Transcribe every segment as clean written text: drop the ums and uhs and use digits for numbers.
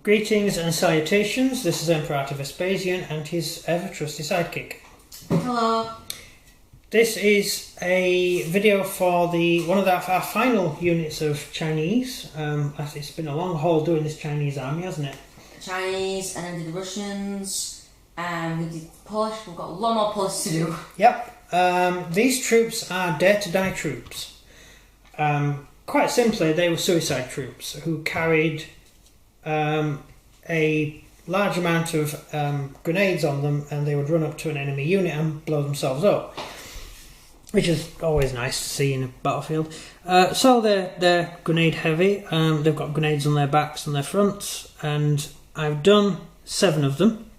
Greetings and salutations, this is Imperator Vespasian and his ever-trusty sidekick. Hello. This is a video for one of our final units of Chinese. It's been a long haul doing this Chinese army, hasn't it? Chinese, and then did the Russians, and we did Polish. We've got a lot more Polish to do. Yep. These troops are dare-to-die troops. Quite simply, they were suicide troops who carried a large amount of grenades on them, and they would run up to an enemy unit and blow themselves up, which is always nice to see in a battlefield. So they're grenade heavy. They've got grenades on their backs and their fronts, and I've done 5 of them.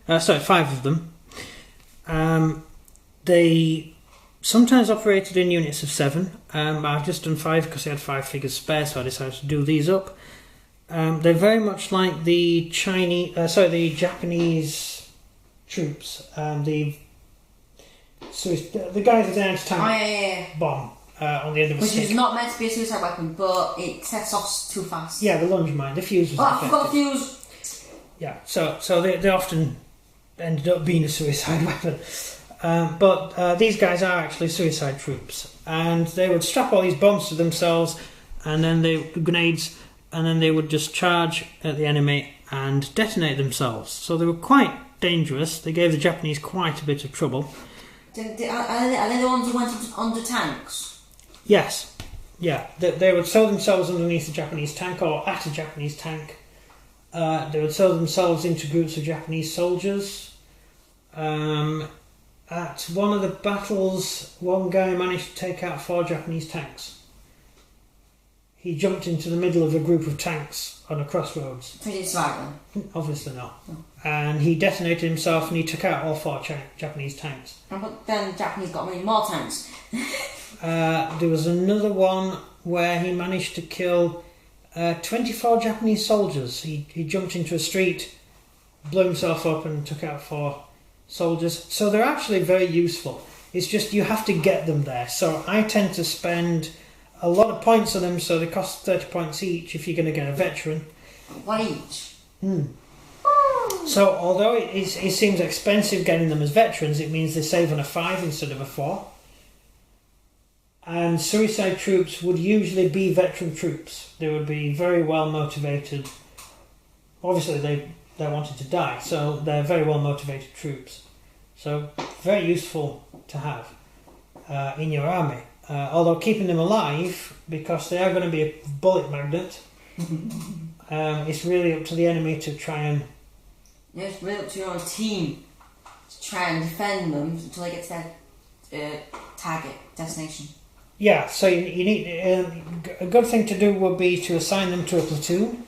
They sometimes operated in units of 7. I've just done 5 because I had 5 figures spare, so I decided to do these up. They're very much like the Japanese troops. The guys that down to tank bomb on the end of a stick. Which is not meant to be a suicide weapon, but it sets off too fast. Yeah, the lunge mine. The fuse was I forgot the fuse. Yeah, so they often ended up being a suicide weapon. But these guys are actually suicide troops, and they would strap all these bombs to themselves, and then grenades. And then they would just charge at the enemy and detonate themselves. So they were quite dangerous. They gave the Japanese quite a bit of trouble. Are they the ones who went under tanks? Yes. Yeah. They would throw themselves underneath a Japanese tank or at a Japanese tank. They would throw themselves into groups of Japanese soldiers. At one of the battles, one guy managed to take out 4 Japanese tanks. He jumped into the middle of a group of tanks on a crossroads. Did he survive then? Obviously not. Oh. And he detonated himself and he took out all 4 Japanese tanks. But then the Japanese got many more tanks. There was another one where he managed to kill 24 Japanese soldiers. He jumped into a street, blew himself up and took out 4 soldiers. So they're actually very useful. It's just you have to get them there. So I tend to spend a lot of points on them, so they cost 30 points each if you're going to get a veteran. What each? So although it seems expensive getting them as veterans, it means they save on a 5 instead of a 4. And suicide troops would usually be veteran troops. They would be very well motivated. Obviously they wanted to die, so they're very well motivated troops. So very useful to have in your army. Although keeping them alive, because they are going to be a bullet magnet, it's really up to the enemy to try and... Yeah, it's really up to your own team to try and defend them until they get to their target, destination. Yeah, so you need... a good thing to do would be to assign them to a platoon,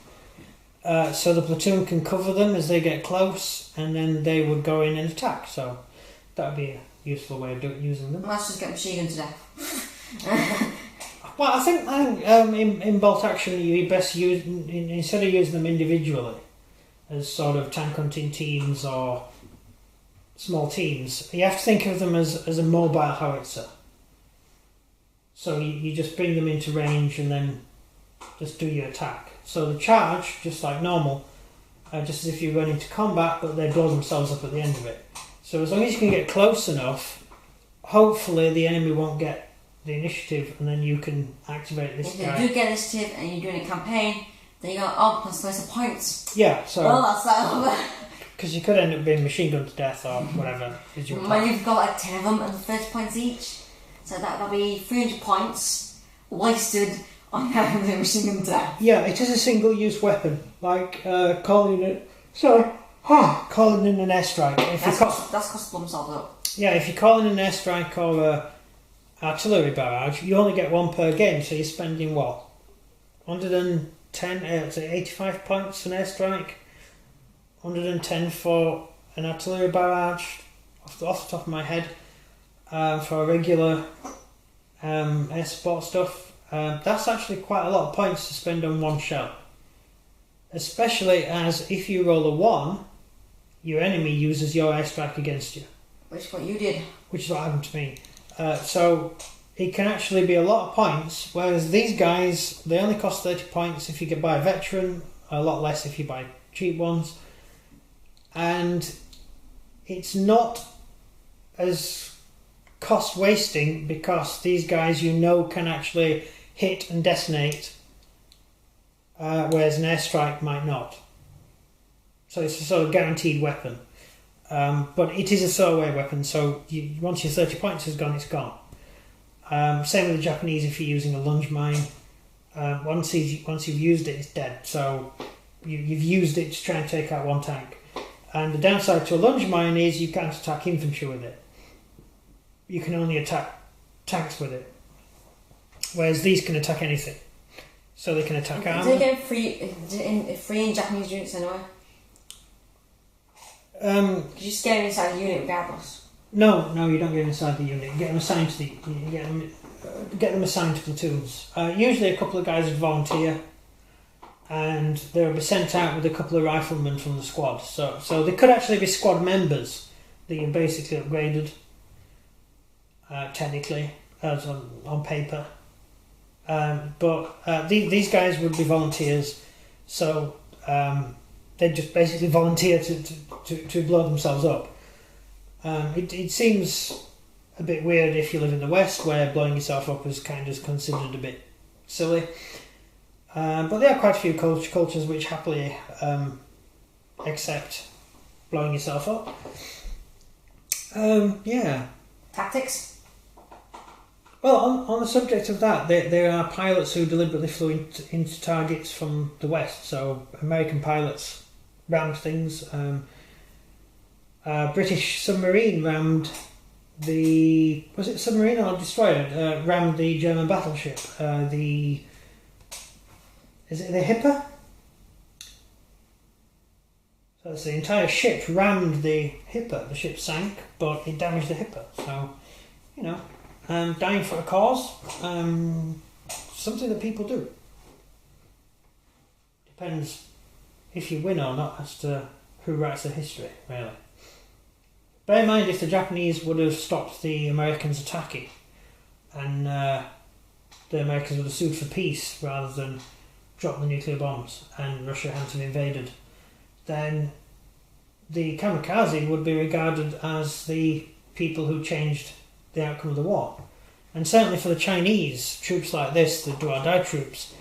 so the platoon can cover them as they get close, and then they would go in and attack. So that would be a useful way of using them. Let's just get machine gunned to death. Well, I think in bolt action you best use, instead of using them individually as sort of tank hunting teams or small teams, you have to think of them as a mobile howitzer. So you just bring them into range and then just do your attack. So the charge, just like normal, just as if you run into combat, but they blow themselves up at the end of it. So as long as you can get close enough, hopefully the enemy won't get the initiative, and then you can activate this guy. If you do get initiative and you're doing a campaign, then you go, plus loads of points. Yeah, so... Well, that's that over. Because you could end up being machine gunned to death or whatever. When you've got like 10 of them and 30 points each, so that'll be 300 points wasted on having the machine gun to death. Yeah, it is a single-use weapon, like calling in an airstrike. That's cost themselves up. Yeah, if you're calling an airstrike or artillery barrage, you only get 1 per game, so you're spending what? 85 points for an airstrike, 110 for an artillery barrage, off the top of my head, for a regular air support stuff. That's actually quite a lot of points to spend on 1 shell. Especially as if you roll a 1, your enemy uses your airstrike against you. Which is what you did. Which is what happened to me. So it can actually be a lot of points, whereas these guys, they only cost 30 points if you can buy a veteran, a lot less if you buy cheap ones, and it's not as cost wasting because these guys can actually hit and detonate, whereas an airstrike might not. So it's a sort of guaranteed weapon. But it is a throwaway weapon, so once your 30 points is gone, it's gone. Same with the Japanese if you're using a lunge mine. Once you've used it, it's dead. So you've used it to try and take out one tank. And the downside to a lunge mine is you can't attack infantry with it. You can only attack tanks with it. Whereas these can attack anything. So they can attack armor. Do they get free in Japanese units anyway? Because you just get them inside the unit regardless. No, you don't get them inside the unit. You get them assigned to get them assigned to platoons. Usually a couple of guys would volunteer, and they'll be sent out with a couple of riflemen from the squad. So they could actually be squad members that you basically upgraded, technically, as on paper. But these guys would be volunteers, so they just basically volunteer to blow themselves up. It seems a bit weird if you live in the West, where blowing yourself up is kind of considered a bit silly. But there are quite a few cultures which happily accept blowing yourself up. Yeah. Tactics? Well, on the subject of that, there are pilots who deliberately flew into targets from the West. So American pilots rammed things. British submarine rammed was it submarine or destroyer? Rammed the German battleship. Is it the Hipper? So it's the entire ship rammed the Hipper. The ship sank, but it damaged the Hipper. So, dying for a cause, something that people do. Depends if you win or not as to who writes the history, really. Bear in mind if the Japanese would have stopped the Americans attacking, and the Americans would have sued for peace rather than drop the nuclear bombs, and Russia hadn't have invaded, then the kamikaze would be regarded as the people who changed the outcome of the war. And certainly for the Chinese, troops like this, the do-or-die troops,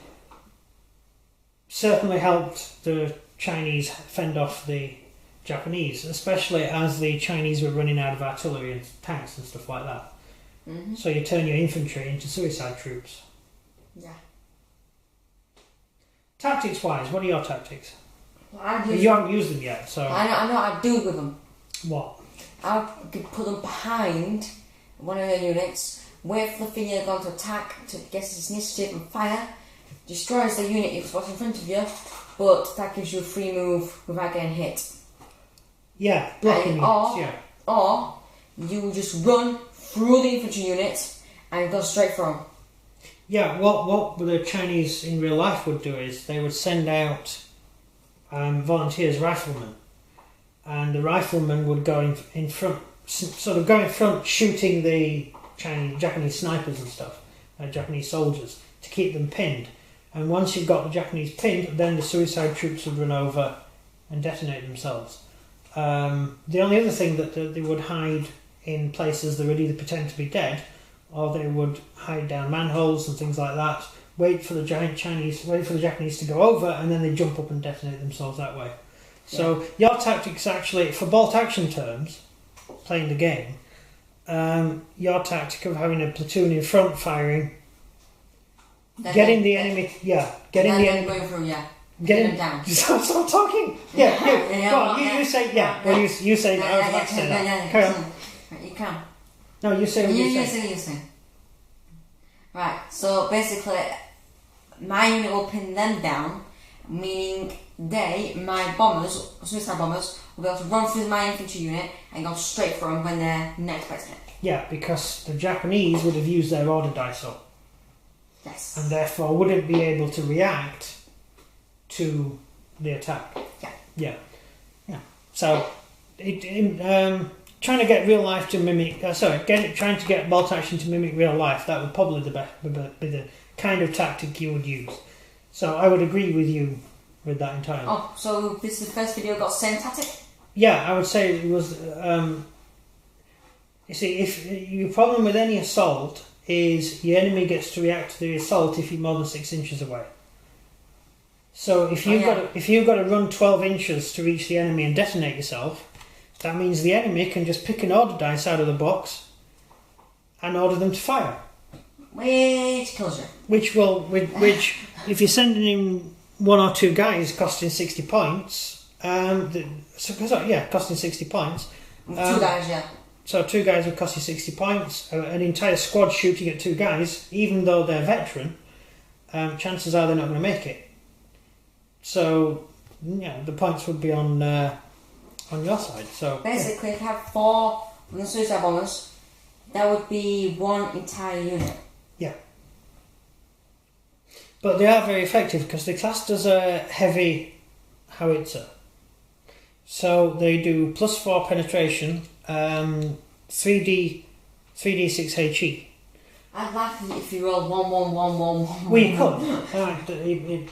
certainly helped the Chinese fend off the Japanese, especially as the Chinese were running out of artillery and tanks and stuff like that. Mm-hmm. So you turn your infantry into suicide troops. Yeah. Tactics-wise, what are your tactics? Well, you haven't used them yet, so... I know what I'd do with them. What? I could put them behind one of their units, wait for the thing they're going to attack to get its initiative and fire, destroys the unit if it's what's in front of you, but that gives you a free move without getting hit. Yeah, blocking units, yeah. Or you just run through the infantry unit and go straight for them. Yeah, what the Chinese in real life would do is they would send out volunteers, riflemen, and the riflemen would go in front, sort of go in front shooting the Japanese snipers and stuff, Japanese soldiers, to keep them pinned. And once you've got the Japanese pinned, then the suicide troops would run over and detonate themselves. The only other thing that they would hide in places that would either pretend to be dead, or they would hide down manholes and things like that, wait for the Japanese to go over, and then they jump up and detonate themselves that way. Yeah. So your tactics actually, for bolt action terms, playing the game, your tactic of having a platoon in front firing, getting the enemy going through, yeah. Get him down. Stop talking. Yeah. Go on. You say yeah. Well, you say. I was about to say that. Carry on. You can. No, you say what you say. You say what you say. Right. So basically, my unit will pin them down, meaning my bombers, suicide bombers, will be able to run through my infantry unit and go straight for them when they're next expecting it. Yeah, because the Japanese would have used their order dice up. Yes. And therefore wouldn't be able to react to the attack. Yeah. So, trying to get real life to mimic. Trying to get bolt action to mimic real life. That would probably be the kind of tactic you would use. So I would agree with you with that entirely. Oh, so this is the first video got the same tactic? Yeah, I would say it was. You see, if your problem with any assault is your enemy gets to react to the assault if you're more than 6 inches away. So if you've got to run 12 inches to reach the enemy and detonate yourself, that means the enemy can just pick an order dice out of the box and order them to fire. Which kills you. Which if you're sending in 1 or 2 guys costing 60 points, costing 60 points. 2 guys, yeah. So 2 guys would cost you 60 points. An entire squad shooting at 2 guys, even though they're veteran, chances are they're not going to make it. So, yeah, the points would be on your side. So basically, if you have 4 of the suicide bombers, that would be 1 entire unit. Yeah. But they are very effective because they're classed as a heavy howitzer. So they do +4 penetration, 3d6 HE. I'd laugh if you rolled 1, 1, 1, 1, 1. Well, you could.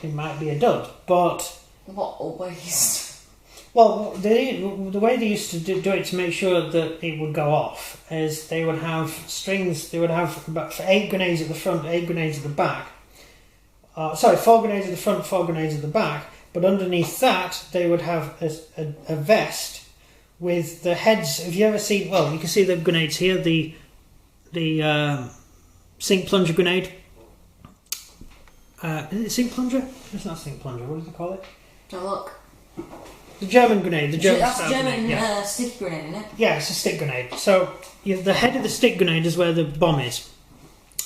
It might be a dud, but what a waste. Well, the way they used to do it to make sure that it would go off is they would have strings. They would have about 8 grenades at the front, 8 grenades at the back. 4 grenades at the front, 4 grenades at the back. But underneath that, they would have a vest with the heads. Have you ever seen? Well, you can see the grenades here. The sink plunger grenade. Is it sink plunger? It's not sink plunger. What do they call it? Oh, look. The German grenade. That's a German stick grenade, isn't it? Yeah, it's a stick grenade. So the head of the stick grenade is where the bomb is.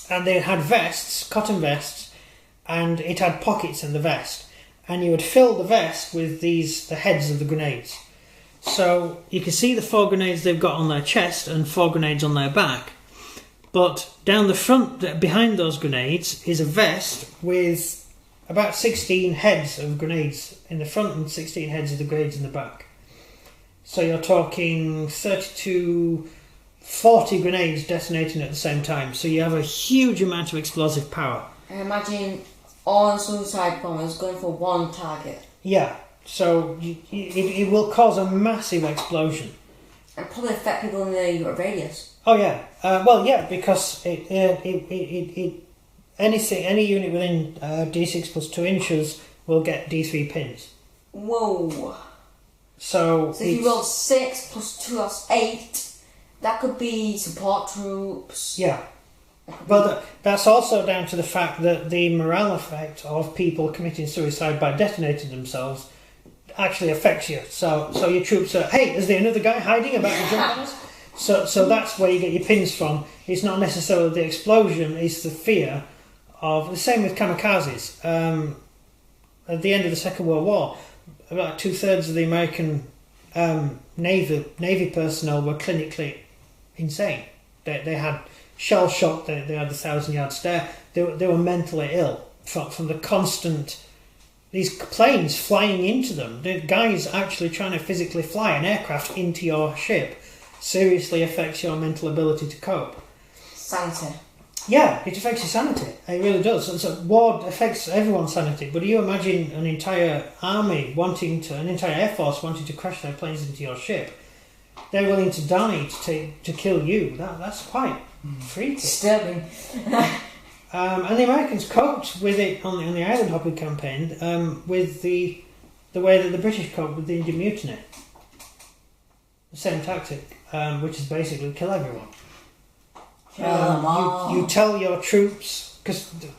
And they had vests, cotton vests, and it had pockets in the vest. And you would fill the vest with the heads of the grenades. So you can see the 4 grenades they've got on their chest and 4 grenades on their back. But down the front, behind those grenades, is a vest with about 16 heads of grenades in the front and 16 heads of the grenades in the back. So you're talking 30 to 40 grenades detonating at the same time. So you have a huge amount of explosive power. I imagine all suicide bombers going for 1 target. Yeah, so it will cause a massive explosion. And probably affect people in the radius. Oh yeah, because any unit within D6 plus 2 inches will get D3 pins. Whoa. So if you roll 6 plus 2, that's 8. That could be support troops. Yeah. But that's also down to the fact that the morale effect of people committing suicide by detonating themselves actually affects you. So your troops are, hey, is there another guy hiding about to jump on us? So that's where you get your pins from. It's not necessarily the explosion, it's the fear of... The same with kamikazes. At the end of the Second World War, about 2/3 of the American Navy personnel were clinically insane. They had shell shock, they had the 1,000-yard stare. They were mentally ill from the constant... These planes flying into them. The guys actually trying to physically fly an aircraft into your ship seriously affects your mental ability to cope. Sanity. Yeah, it affects your sanity. It really does. So war affects everyone's sanity. But you imagine an entire army an entire air force wanting to crash their planes into your ship. They're willing to die to kill you. That's quite freaky. Disturbing. And the Americans coped with it on the island hopping campaign with the way that the British coped with the Indian Mutiny. The same tactic, which is basically kill everyone. You tell your troops, because the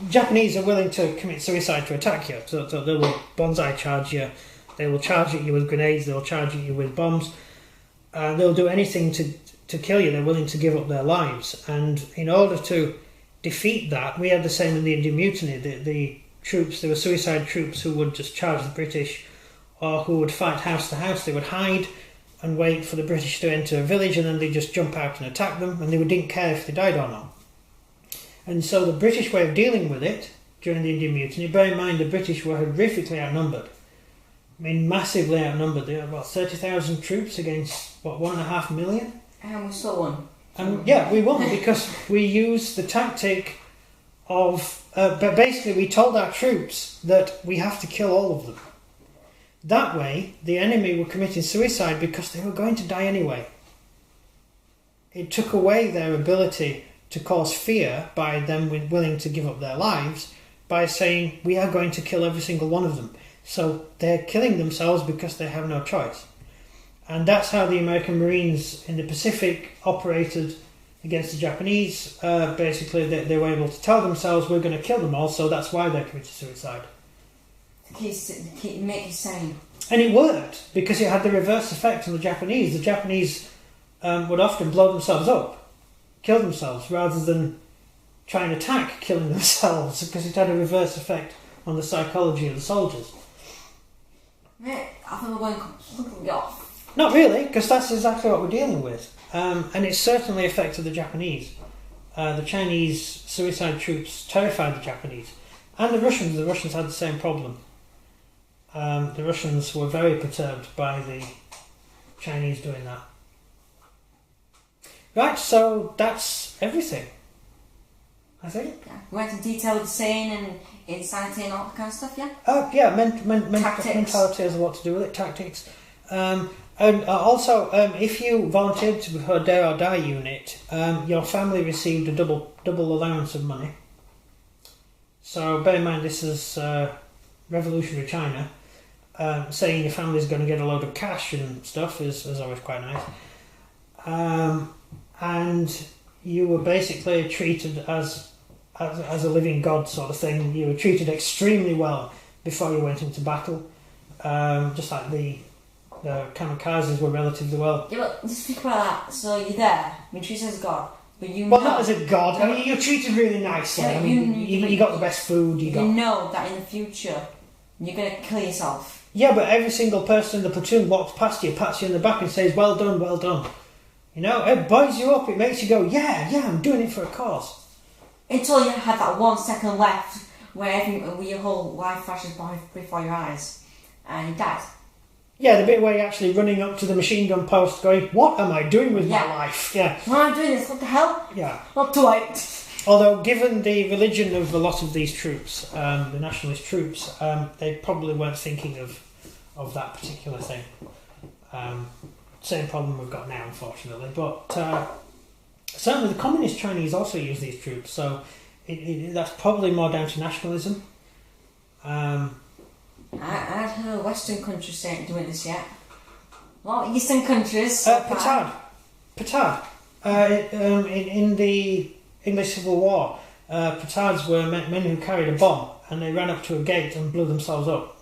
Japanese are willing to commit suicide to attack you, so they will bonsai charge you, they will charge at you with grenades, they will charge at you with bombs, they'll do anything to kill you. They're willing to give up their lives, and in order to defeat that, we had the same in the Indian Mutiny. The troops, there were suicide troops who would just charge the British, or who would fight house to house. They would hide and wait for the British to enter a village, and then they'd just jump out and attack them, and they didn't care if they died or not. And so the British way of dealing with it during the Indian Mutiny, bear in mind the British were horrifically outnumbered. I mean, massively outnumbered. They had about 30,000 troops against, 1.5 million? And we still won. And yeah, we won because we used the tactic but basically we told our troops that we have to kill all of them. That way, the enemy were committing suicide because they were going to die anyway. It took away their ability to cause fear by them willing to give up their lives by saying, we are going to kill every single one of them. So they're killing themselves because they have no choice. And that's how the American Marines in the Pacific operated against the Japanese. Basically, they were able to tell themselves, we're going to kill them all, so that's why they committed suicide. Make you sane. And it worked, because it had the reverse effect on the Japanese. The Japanese would often blow themselves up, kill themselves, rather than try and attack killing themselves, because it had a reverse effect on the psychology of the soldiers. Mate, I think we're going completely off. Not really, because that's exactly what we're dealing with. And it certainly affected the Japanese. The Chinese suicide troops terrified the Japanese. And the Russians. The Russians had the same problem. The Russians were very perturbed by the Chinese doing that. Right, so that's everything, I think. Yeah. We went into detail with the saying and insanity and all that kind of stuff, yeah? Yeah, mentality has a lot to do with it, tactics. And also, if you volunteered to her Dare or Die unit, your family received a double allowance of money. So bear in mind, this is revolutionary China. Saying your family's going to get a load of cash and stuff is always quite nice. And you were basically treated as a living god sort of thing. You were treated extremely well before you went into battle. Just like the kamikazes were relatively well. Yeah, but just think about that. So you're there, you're treated as a god, but you well, know... not as a god. I mean, you're treated really nicely. Yeah, I mean, you got the best food. You know that in the future you're going to kill yourself. Yeah, but every single person in the platoon walks past you, pats you in the back and says, well done, well done. You know, it buoys you up, it makes you go, yeah, I'm doing it for a cause. Until you had that 1 second left where your whole life flashes by before your eyes and you died. Yeah, the bit where you're actually running up to the machine gun post going, what am I doing with my life? Yeah. Why am I doing this? What the hell? Yeah. Not too late. Although, given the religion of a lot of these troops, the nationalist troops, they probably weren't thinking of that particular thing. Same problem we've got now, unfortunately. But certainly the communist Chinese also use these troops, so that's probably more down to nationalism. I've heard Western countries doing this yet. Well, Eastern countries... Petard. In the English Civil War, petards were men who carried a bomb, and they ran up to a gate and blew themselves up.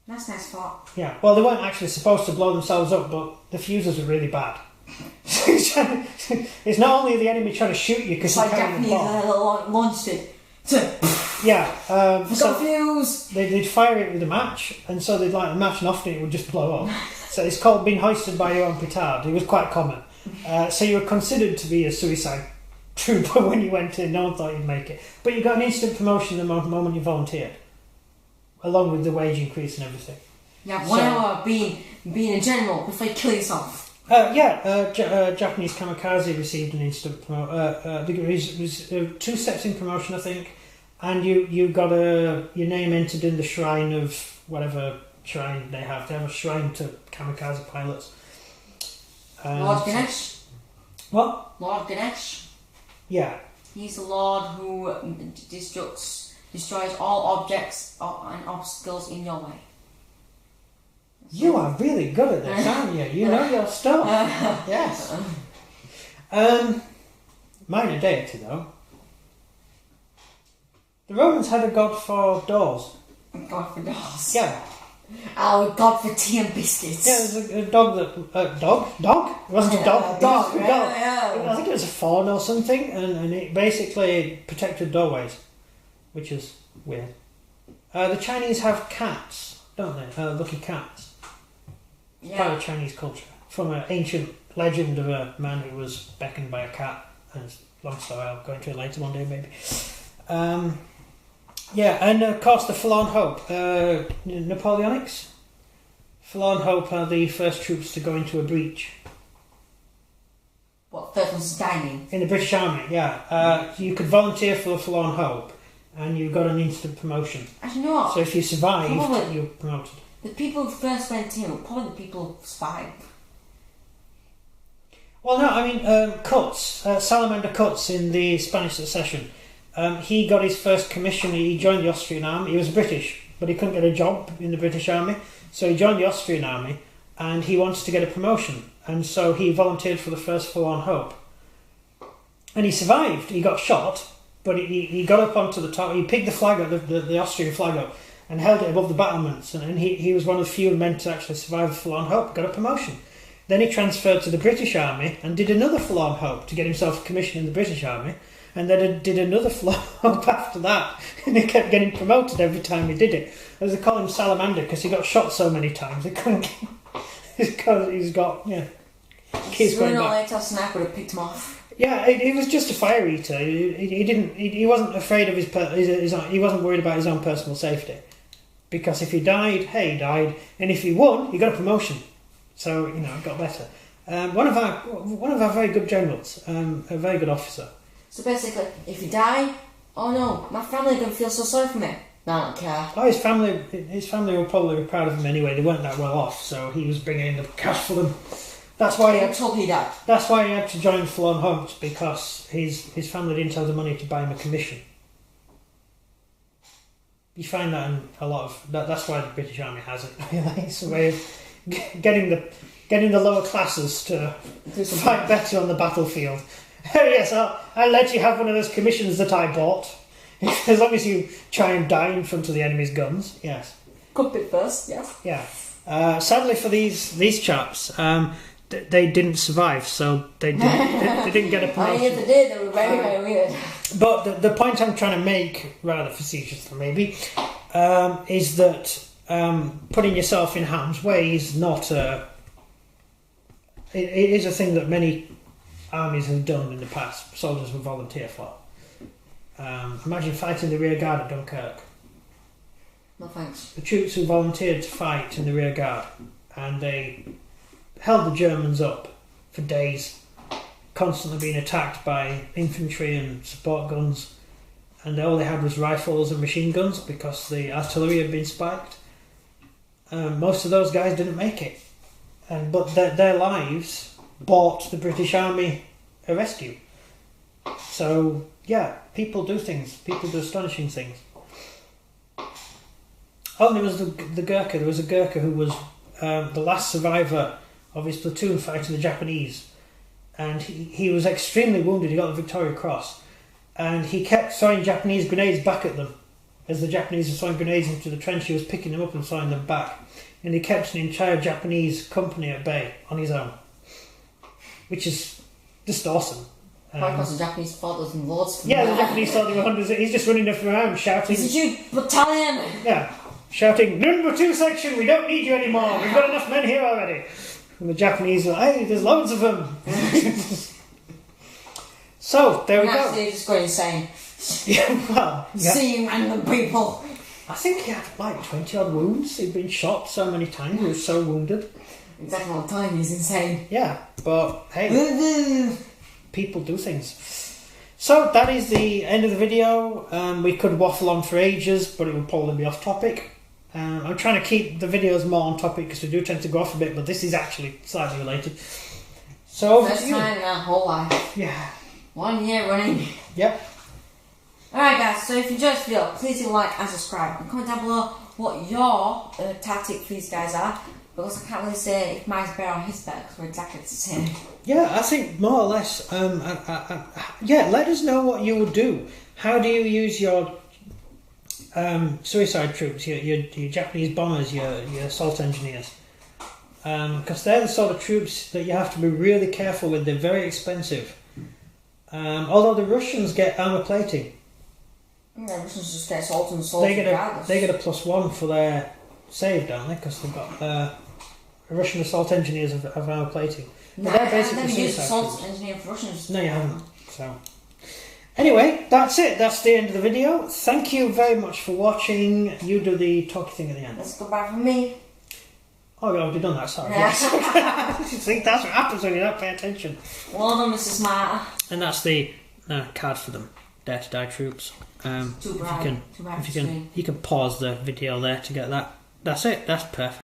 That's nice thought. Yeah, well, they weren't actually supposed to blow themselves up, but the fuses were really bad. It's not only the enemy trying to shoot you because you're carrying a bomb. Japanese launched it. Yeah, so fuse. they'd fire it with a match, and so they'd light the match, and often it would just blow up. So it's called being hoisted by your own petard. It was quite common. So you were considered to be a suicide trooper when you went in. No one thought you'd make it, but you got an instant promotion the moment you volunteered, along with the wage increase and everything. Yeah, 1 hour being a general before you kill yourself. Japanese kamikaze received an instant promotion. 2 steps in promotion, I think, and you got your name entered in the shrine of whatever shrine they have. They have a shrine to kamikaze pilots. Lord Ganesh. What? Lord Ganesh. Yeah. He's the Lord who destroys all objects and obstacles in your way. You are really good at this, aren't you? You know your stuff. Yes. Minor deity, though. The Romans had a god for doors. A god for doors? Yeah. Oh, god for tea and biscuits. Yeah, there's a dog that... Dog? It wasn't a dog. Dog, it was a dog. I think it was a fawn or something, and it basically protected doorways, which is weird. The Chinese have cats, don't they? Lucky cats. It's part of Chinese culture. From an ancient legend of a man who was beckoned by a cat, and it's a long story, I'll go into it later one day maybe. And of course the Forlorn Hope, Napoleonics. Forlorn Hope are the first troops to go into a breach. What, first one's dining? In the British Army, yeah. You could volunteer for the Forlorn Hope, and you got an instant promotion. Actually, you know what? So if you survived, Probably. you were promoted. The people who first went in were probably the people who survived. Well, no, I mean, Cutts, Salamander Cutts in the Spanish Succession, he got his first commission. He joined the Austrian army. He was British, but he couldn't get a job in the British army, so he joined the Austrian army, and he wanted to get a promotion, and so he volunteered for the first Forlorn Hope. And he survived. He got shot, but he got up onto the top. He picked the flag up, the Austrian flag up, and held it above the battlements, and he was one of the few men to actually survive the Forlorn Hope, got a promotion. Then he transferred to the British Army and did another Forlorn Hope to get himself a commission in the British Army, and then did another Forlorn Hope after that, and he kept getting promoted every time he did it. As they call him Salamander, because he got shot so many times, they couldn't because he's got, yeah. He's running all the way till Sniper would have picked him off. Yeah, he was just a fire eater. He wasn't afraid of he wasn't worried about his own personal safety. Because if he died, hey, he died, and if he won, he got a promotion. So, you know, it got better. One of our very good generals, a very good officer. So basically, if you die, oh no, my family are going to feel so sorry for me. No, I don't care. Oh, his family were probably proud of him anyway. They weren't that well off, so he was bringing in the cash for them. That's why he had to join Forlorn Hopes, because his family didn't have the money to buy him a commission. You find that in a lot of that's why the British Army has it. Really, it's a way of getting the lower classes to fight better on the battlefield. Yes, I'll let you have one of those commissions that I bought, as long as you try and die in front of the enemy's guns. Yes. Good bit first, yes. Yeah. Sadly for these chaps, they didn't survive, so they didn't get a promotion. If they did, they were very, very weird. But the point I'm trying to make, rather facetiously maybe, is that putting yourself in harm's way is not it is a thing that many armies have done in the past. Soldiers would volunteer for. Imagine fighting the rear guard at Dunkirk. No thanks. The troops who volunteered to fight in the rear guard, and they held the Germans up for days, constantly being attacked by infantry and support guns, and all they had was rifles and machine guns because the artillery had been spiked. Most of those guys didn't make it, but their lives bought the British Army a rescue. So yeah, people do things. People do astonishing things. Oh, there was the Gurkha. There was a Gurkha who was the last survivor of his platoon fighting the Japanese, and he was extremely wounded. He got the Victoria Cross, and he kept throwing Japanese grenades back at them. As the Japanese were throwing grenades into the trench, he was picking them up and throwing them back, and he kept an entire Japanese company at bay on his own, which is just awesome. Because the Japanese fought those lords. Yeah, the Japanese thought they were hundreds. He's just running around shouting. It's a huge battalion. Yeah, shouting, "Number 2 section, we don't need you anymore. We've got enough men here already." And the Japanese are like, "Hey, there's loads of them." So there we go. Actually, just going insane. Yeah. Seeing random people. I think he had like 20 odd wounds. He'd been shot so many times. He was so wounded. Exactly what time he's insane. Yeah, but hey, people do things. So that is the end of the video. We could waffle on for ages, but it would probably be off topic. I'm trying to keep the videos more on topic because we do tend to go off a bit, but this is actually slightly related. So over First to you. time in our whole life. Yeah. 1 year running. Yep. Alright guys, so if you enjoyed this video, please do like and subscribe. And comment down below what your tactic for these guys are. Because I can't really say if mine's better or his better, because we're exactly the same. Yeah, I think more or less. Yeah, let us know what you would do. How do you use your suicide troops, your Japanese bombers, your assault engineers? Because they're the sort of troops that you have to be really careful with. They're very expensive. Although the Russians get armour plating. Yeah, Russians just get assault and assault. They get a +1 for their save, don't they? Because they've got Russian assault engineers have armour plating. But they're basically I've never used suicide assault troops. engineer for Russians. No, you haven't. So, anyway, that's it. That's the end of the video. Thank you very much for watching. You do the talky thing at the end. Let's go back from me. Oh, I've already done that, sorry. Yeah. See, that's what happens when you don't pay attention. Well done, Mr. Smart. And that's the card for them. Dare to Die troops. Too bright. You can pause the video there to get that. That's it. That's perfect.